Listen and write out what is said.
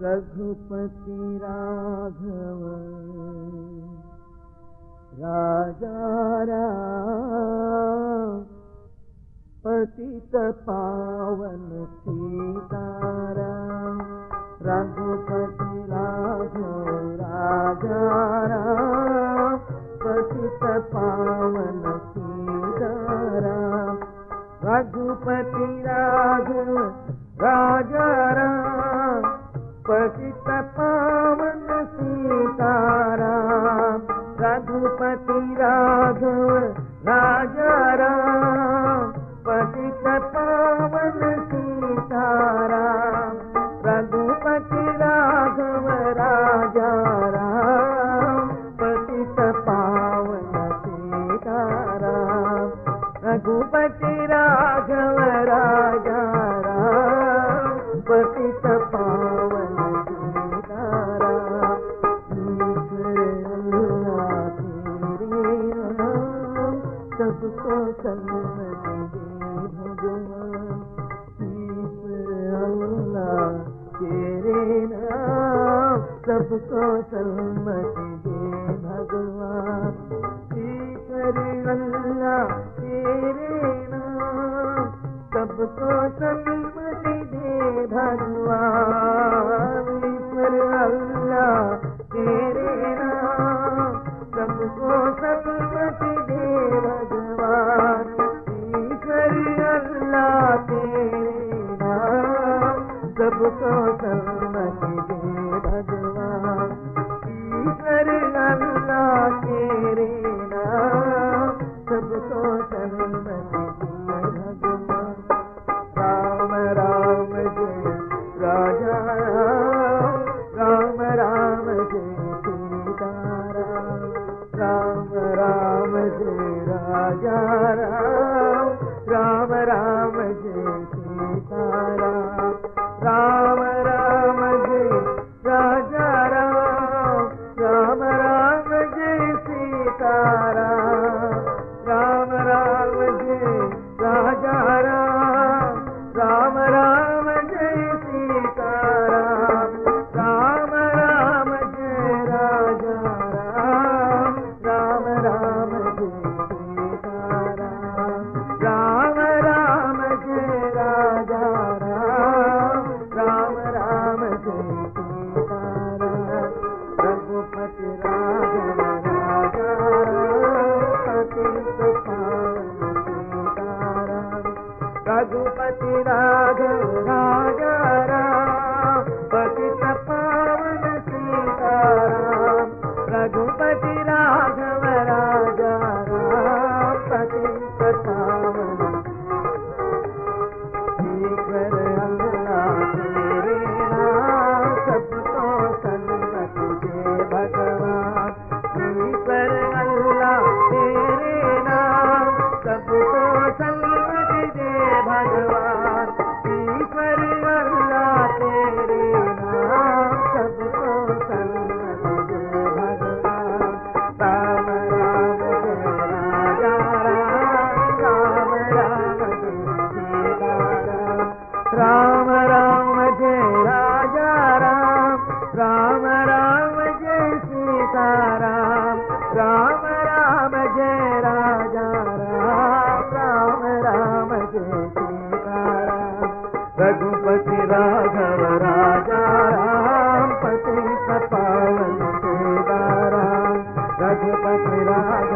रघुपति राघव राजा राम, पतित पावन सीताराम। रघुपति राघव राजा राम, पतित पावन सीताराम। रघुपति राघव राजा राम, पतित पावन सीताराम। रघुपति राघव राजा राम, पतित पावन सीताराम। रघुपति राघव राजा राम, पतित पावन सीताराम। रघुपति राघव राजा राम, पतित पावन सीताराम। सबको सन्मति दे भगवान। ईश्वर अल्लाह तेरे नाम, सबको सन्मति दे भगवान। ईश्वर अल्लाह तेरे नाम, सबको सन्मति दे भगवान। ईश्वर अल्लाह तेरे नाम, सबको सन्मति दे भगवान। ईश्वर अल्लाह तेरे नाम, सबको सन्मति दे भगवान। ईश्वर अल्लाह तेरे नाम, सबको सन्मति दे भगवान। राम राम जय राजा राम, राम राम जय सीताराम। राम राम जय राजा राम, राम राम जय सीताराम। राम राम जय राजा राम, राम राम जय सीताराम। राम राम जय राजा राम, राम राम जय सीताराम। राम राम जय राजा राम, राम राम जय सीताराम। राम राम जय राजा राम, राम राम जय सीताराम। रघुपति राघव राजा राम, पतित पावन सीताराम। रघुपति राघव राजा राम, पतित पावन सीताराम। रघुपति राघव राजा राम, पतित पावन। ईश्वर अल्लाह तेरे नाम, सबको सन्मति दे भगवान। ईश्वर अल्लाह तेरे नाम, सबको सन्मति दे भगवान। ईश्वर अल्लाह तेरे नाम, सबको सन्मति दे भगवान। राम राम जय राजा राम, राम राम जय सीताराम। राम राम जय राजा राम, राम राम जय सीताराम। राम राम जय राजा राम, राम राम जय सीताराम। रघुपति राघव राजा राम, पतित पावन सीताराम। रघुपति राघव